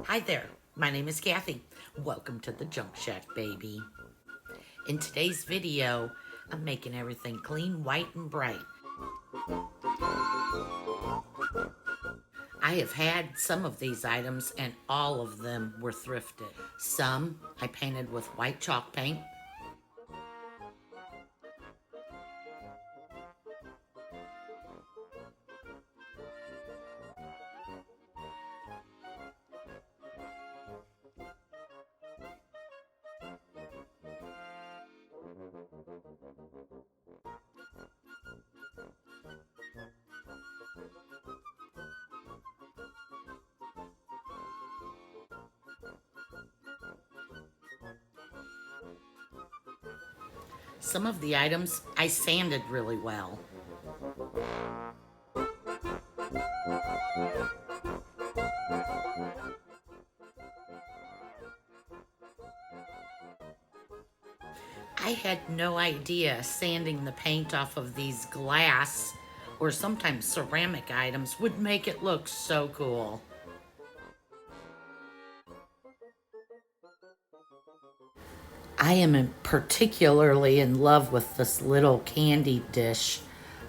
Hi there, my name is Kathy. Welcome to the Junk Shack, baby. In today's video, I'm making everything clean, white, and bright. I have had some of these items and all of them were thrifted. Some I painted with white chalk paint. Some of the items I sanded really well. I had no idea sanding the paint off of these glass or sometimes ceramic items would make it look so cool. I am particularly in love with this little candy dish.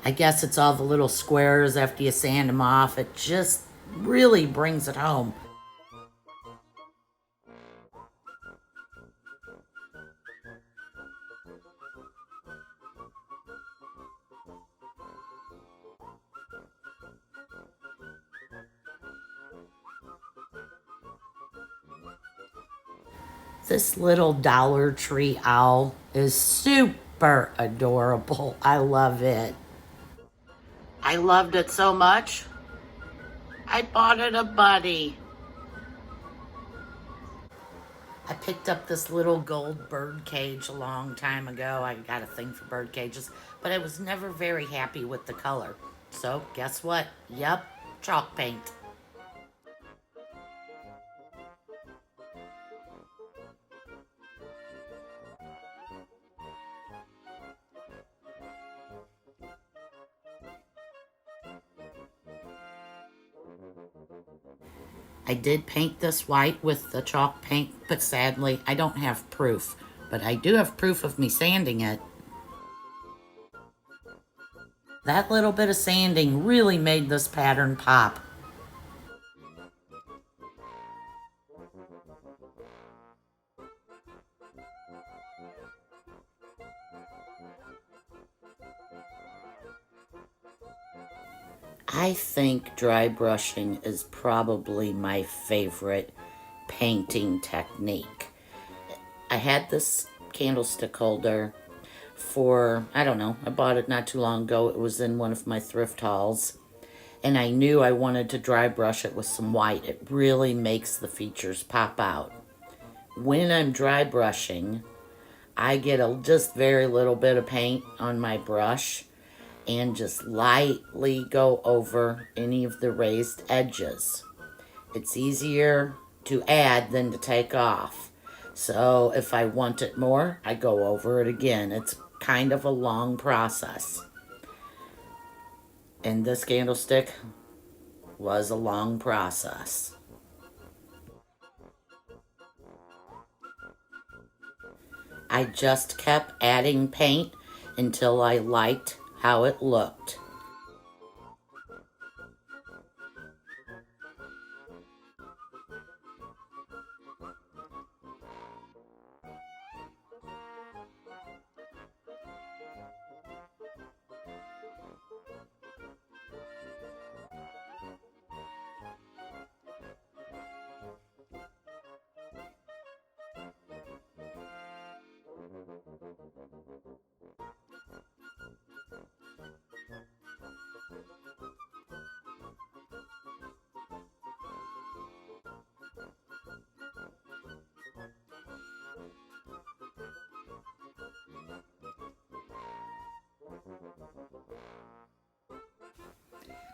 I guess it's all the little squares after you sand them off. It just really brings it home. This little Dollar Tree owl is super adorable. I love it. I loved it so much, I bought it a buddy. I picked up this little gold bird cage a long time ago. I got a thing for bird cages, but I was never very happy with the color. So guess what? Yep, chalk paint. I did paint this white with the chalk paint, but sadly I don't have proof. But I do have proof of me sanding it. That little bit of sanding really made this pattern pop. I think dry brushing is probably my favorite painting technique. I had this candlestick holder for, I don't know, I bought it not too long ago. It was in one of my thrift hauls. And I knew I wanted to dry brush it with some white. It really makes the features pop out. When I'm dry brushing, I get just very little bit of paint on my brush and just lightly go over any of the raised edges. It's easier to add than to take off. So if I want it more, I go over it again. It's kind of a long process. And this candlestick was a long process. I just kept adding paint until I liked how it looked.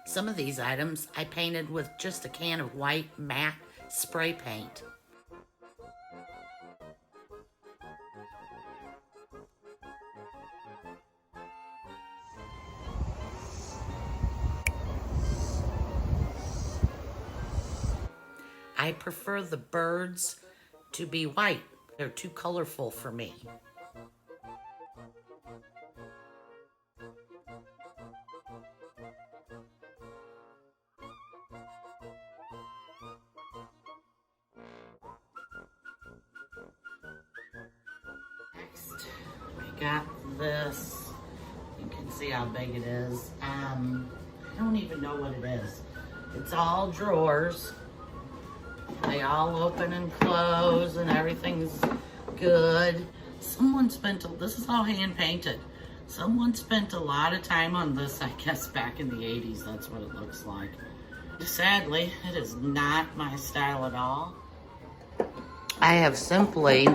Some of these items I painted with just a can of white matte spray paint. I prefer the birds to be white. They're too colorful for me. Next, we got this. You can see how big it is. I don't even know what it is. It's all drawers. They all open and close and everything's good. This is all hand painted. Someone spent a lot of time on this, I guess back in the 80s, that's what it looks like. Sadly, it is not my style at all. I have simply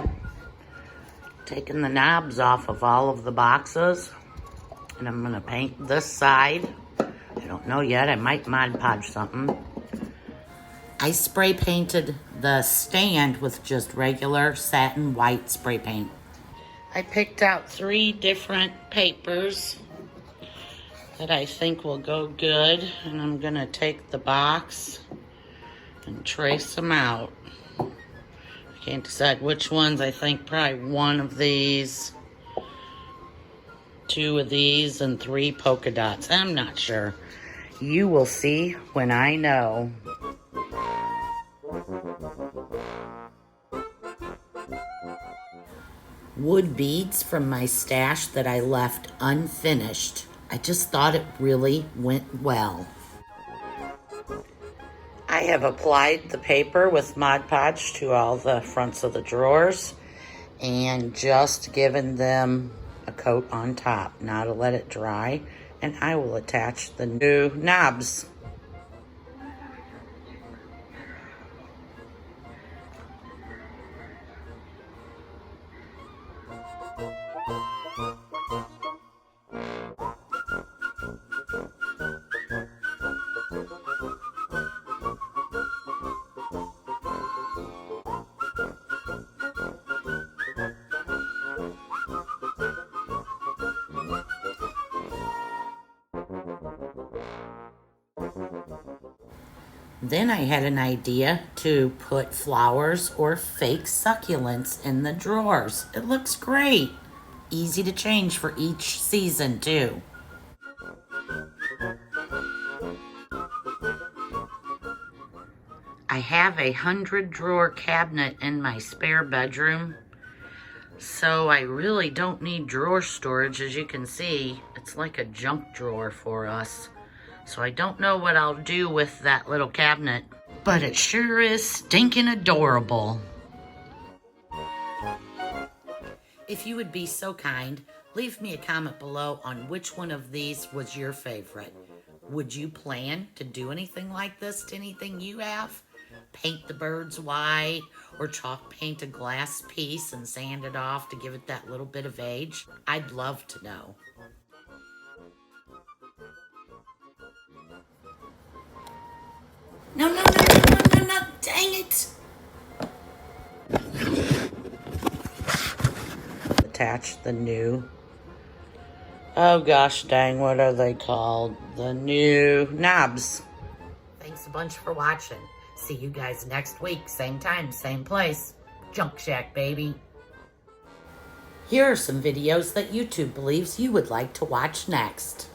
taken the knobs off of all of the boxes, and I'm gonna paint this side. I don't know yet, I might Mod Podge something. I spray painted the stand with just regular satin white spray paint. I picked out 3 different papers that I think will go good, and I'm gonna take the box and trace them out. I can't decide which ones. I think probably 1 of these, 2 of these, and 3 polka dots. I'm not sure. You will see when I know. Wood beads from my stash that I left unfinished. I just thought it really went well. I have applied the paper with Mod Podge to all the fronts of the drawers and just given them a coat on top. Now to let it dry, and I will attach the new knobs. Then I had an idea to put flowers or fake succulents in the drawers. It looks great. Easy to change for each season too. I have a 100-drawer cabinet in my spare bedroom, so I really don't need drawer storage. As you can see, it's like a junk drawer for us. So I don't know what I'll do with that little cabinet, but it sure is stinking adorable. If you would be so kind, leave me a comment below on which one of these was your favorite. Would you plan to do anything like this to anything you have? Paint the birds white, or chalk paint a glass piece and sand it off to give it that little bit of age? I'd love to know. No, dang it! Attach the new, oh gosh dang, what are they called? The new knobs. Thanks a bunch for watching. See you guys next week, same time, same place. Junk Shack, baby. Here are some videos that YouTube believes you would like to watch next.